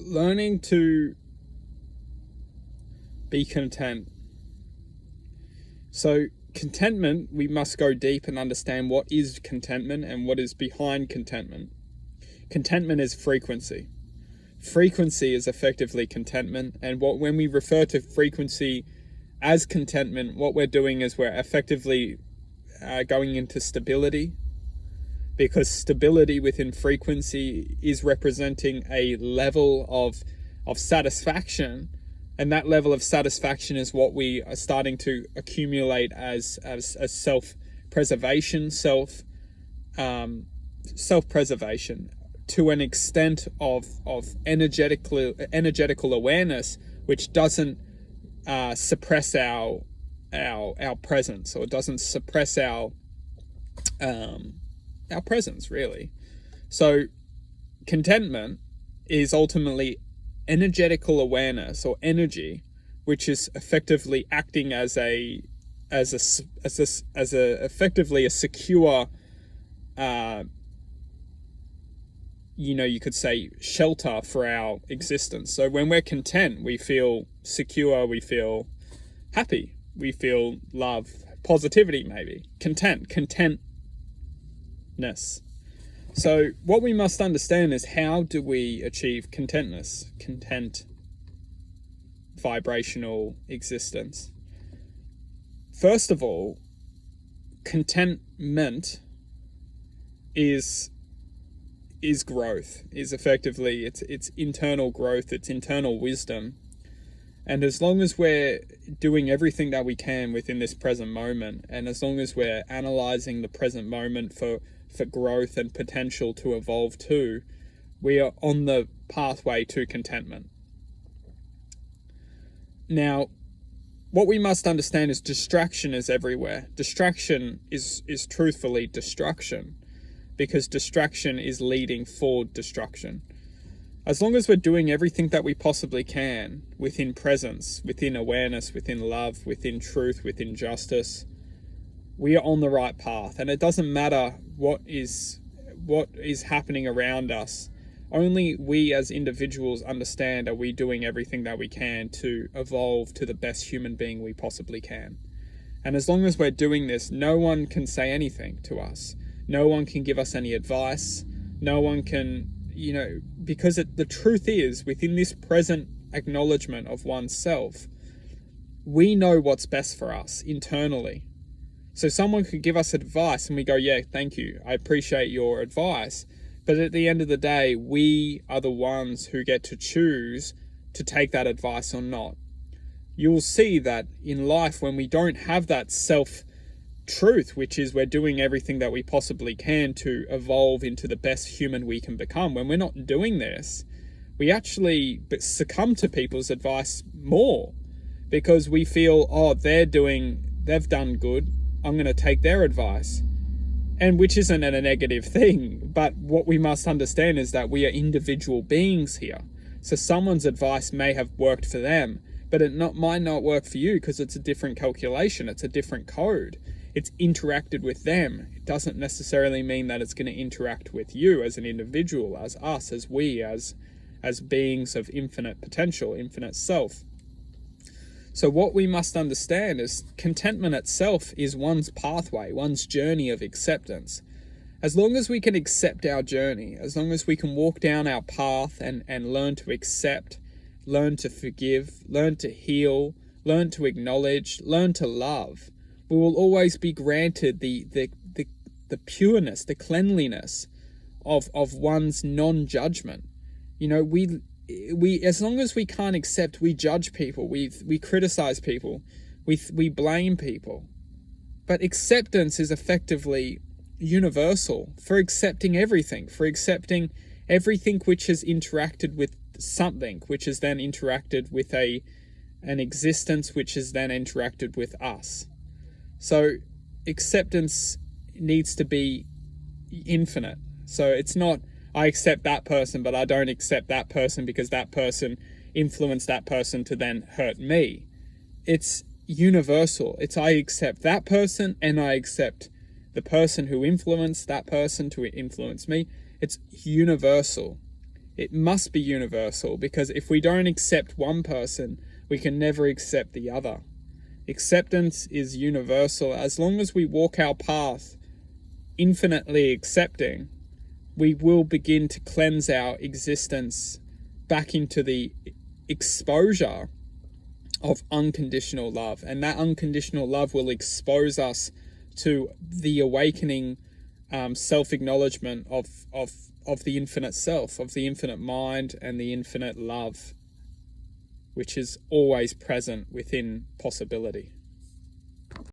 learning to be content. So contentment, we must go deep and understand what is contentment and what is behind contentment. Contentment is frequency. Frequency is effectively contentment, and when we refer to frequency as contentment, what we're doing is we're effectively going into stability, because stability within frequency is representing a level of satisfaction, and that level of satisfaction is what we are starting to accumulate as self-preservation, self-preservation to an extent of energetical awareness, which doesn't suppress our presence, or doesn't suppress our presence, really. So contentment is ultimately energetical awareness, or energy, which is effectively acting as effectively a secure, you could say, shelter for our existence. So when we're content, we feel secure, we feel happy, we feel love, positivity, maybe contentness. So what we must understand is, how do we achieve contentness, content, vibrational existence? First of all, contentment is growth, is effectively it's internal growth, it's internal wisdom. And as long as we're doing everything that we can within this present moment, and as long as we're analyzing the present moment for growth and potential to evolve to, we are on the pathway to contentment. Now, what we must understand is distraction is everywhere. Distraction is truthfully destruction, because distraction is leading for destruction. As long as we're doing everything that we possibly can within presence, within awareness, within love, within truth, within justice, we are on the right path. And it doesn't matter what is happening around us. Only we as individuals understand, are we doing everything that we can to evolve to the best human being we possibly can. And as long as we're doing this, no one can say anything to us. No one can give us any advice. No one can, because the truth is, within this present acknowledgement of oneself, we know what's best for us internally. So someone could give us advice and we go, yeah, thank you, I appreciate your advice. But at the end of the day, we are the ones who get to choose to take that advice or not. You'll see that in life, when we don't have that self-truth, which is we're doing everything that we possibly can to evolve into the best human we can become, when we're not doing this, we actually succumb to people's advice more, because we feel, oh, they've done good, I'm going to take their advice. And which isn't a negative thing, but what we must understand is that we are individual beings here. So someone's advice may have worked for them, but it might not work for you, because it's a different calculation, it's a different code. It's interacted with them. It doesn't necessarily mean that it's going to interact with you as an individual, as us, as we, as beings of infinite potential, infinite self. So what we must understand is, contentment itself is one's pathway, one's journey of acceptance. As long as we can accept our journey, as long as we can walk down our path and learn to accept, learn to forgive, learn to heal, learn to acknowledge, learn to love, we will always be granted the pureness, the cleanliness of one's non-judgment. We as long as we can't accept, we judge people, we criticize people, we blame people. But acceptance is effectively universal, for accepting everything, which has interacted with something, which has then interacted with an existence, which has then interacted with us. So acceptance needs to be infinite. So it's not, I accept that person, but I don't accept that person because that person influenced that person to then hurt me. It's universal. It's, I accept that person and I accept the person who influenced that person to influence me. It's universal. It must be universal, because if we don't accept one person, we can never accept the other. Acceptance is universal. As long as we walk our path infinitely accepting, we will begin to cleanse our existence back into the exposure of unconditional love. And that unconditional love will expose us to the awakening self-acknowledgement of the infinite self, of the infinite mind and the infinite love, which is always present within possibility.